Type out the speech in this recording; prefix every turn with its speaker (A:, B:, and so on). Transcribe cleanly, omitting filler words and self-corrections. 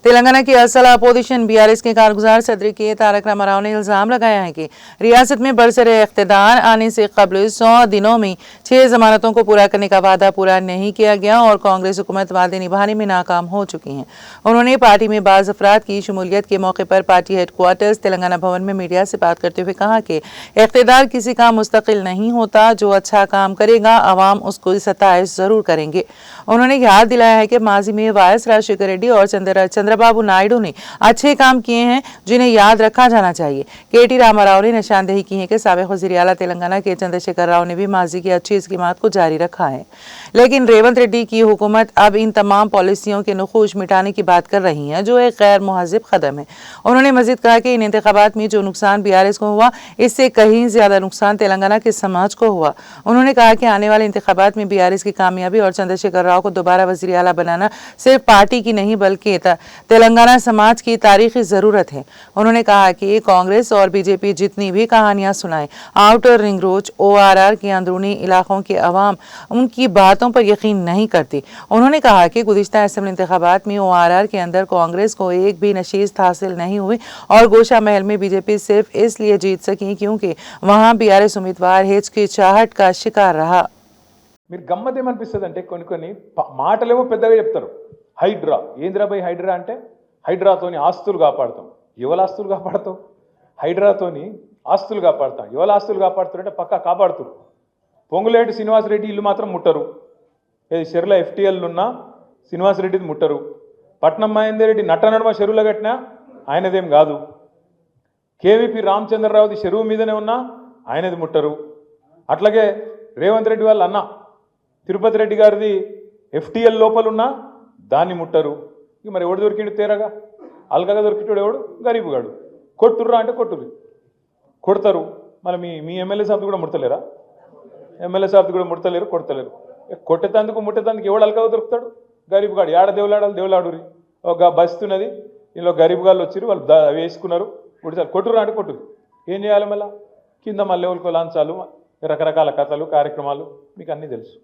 A: तेलंगाना की असल opposition BRS के कारगुजार सदर के तारक रामाराव ने इल्जाम लगाया है कि रियासत में बरसरे इख्तिदार आने से कबल 100 दिनों में 6 जमानतों को पूरा करने का वादा पूरा नहीं किया गया और कांग्रेस हुकूमत वादे निभाने में नाकाम हो चुकी है। उन्होंने पार्टी में बाज़ अफराद की शमूलियत के मौके पर पार्टी हेडक्वार्टर्स तेलंगाना भवन में मीडिया से बात करते हुए कहा कि इख्तिदार किसी का मुस्तकिल नहीं होता, जो अच्छा काम करेगा अवाम उसको सताइश जरूर करेंगे। उन्होंने याद दिलाया है कि माजी में वायएस राजशेखर रेड्डी और चंद्रबाबू नायडू ने अच्छे काम किए हैं जिन्हें याद रखा जाना चाहिए। केटी रामाराव ने निशानदेही की है कि साबिक वज़ीर आला तेलंगाना के चंद्रशेखर राव ने भी माजी की अच्छी स्कीमात को जारी रखा है, लेकिन रेवंत रेड्डी की हुकूमत अब इन तमाम पॉलिसियों के नुखूश मिटाने की बात कर रही है, जो एक गैर मुहज़्ज़िब कदम है। उन्होंने मजीद कहा कि इन इंतखाबात में जो नुकसान बीआरएस को हुआ, इससे कहीं ज्यादा नुकसान तेलंगाना के समाज को हुआ। उन्होंने कहा कि आने वाले इंतखाबात में बीआरएस की कामयाबी और चंद्रशेखर राव को दोबारा वज़ीर आला बनाना सिर्फ पार्टी की नहीं बल्कि तेलंगाना समाज की तारीखी जरूरत है। उन्होंने कहा कि कांग्रेस और बीजेपी जितनी भी कहानियां सुनाए, आउटर रिंग रोड ओआरआर के अंदरूनी इलाकों के अवाम उनकी बातों पर यकीन नहीं करती। उन्होंने कहा कि गुज़िश्ता असेंबली इंतखाबात में ओआरआर के अंदर कांग्रेस को एक भी नशीस्त हासिल नहीं हुई और गोशा महल में बीजेपी सिर्फ इसलिए जीत सकी क्योंकि वहां बीआरएस उम्मीदवार हिचकिचाहट का शिकार रहा।
B: మీరు గమ్మత్ ఏమనిపిస్తుందంటే కొన్ని మాటలేమో పెద్దగా చెప్తారు. హైడ్రా ఏంద్రా బై హైడ్రా అంటే హైడ్రాతోని ఆస్తులు కాపాడతాం. ఎవల ఆస్తులు కాపాడతాం? హైడ్రాతోని ఆస్తులు కాపాడతాం. ఎవల ఆస్తులు కాపాడుతారంటే పక్కా కాపాడుతారు. పొంగులేటి శ్రీనివాసరెడ్డి ఇల్లు మాత్రం ముట్టరు. ఏది చెరువుల ఎఫ్టీఎల్ ఉన్న శ్రీనివాసరెడ్డిది ముట్టరు. పట్నం మహేందర్ రెడ్డి నట్టనడమ చెరువులో కట్టినా ఆయనదేం కాదు. కేవీపీ రామచంద్రరావుది చెరువు మీదనే ఉన్నా ఆయనది ముట్టరు. అట్లాగే రేవంత్ రెడ్డి వాళ్ళ అన్న తిరుపతి రెడ్డి గారిది ఎఫ్టీఎల్ లోపలున్నా దాన్ని ముట్టరు. ఇక మరి ఎవడు దొరికిండు తేరగా? అల్కగా దొరికిటాడు ఎవడు? గరీబుగాడు. కొట్టుర్రా అంటే కొట్టుర్రు, కొడతారు. మరి మీ ఎమ్మెల్యే సాబ్ది కూడా ముడతలేరా? ఎమ్మెల్యే సాబ్ది కూడా ముడతలేరు, కొడతలేరు. కొట్టేతందుకు ముట్టేతందుకు ఎవడు అల్కగా దొరుకుతాడు? గరీబుగాడు. ఏడ దేవులాడురి ఒక బస్తున్నది, ఇందులో గరీబుగాళ్ళు వచ్చి వాళ్ళు వేసుకున్నారు, కొట్టారు. కొట్టుర్రా అంటే కొట్టురు. ఏం చేయాలి మళ్ళీ? కింద మళ్ళీ ఎవరికో లాంచాలు, రకరకాల కథలు కార్యక్రమాలు మీకు అన్నీ తెలుసు.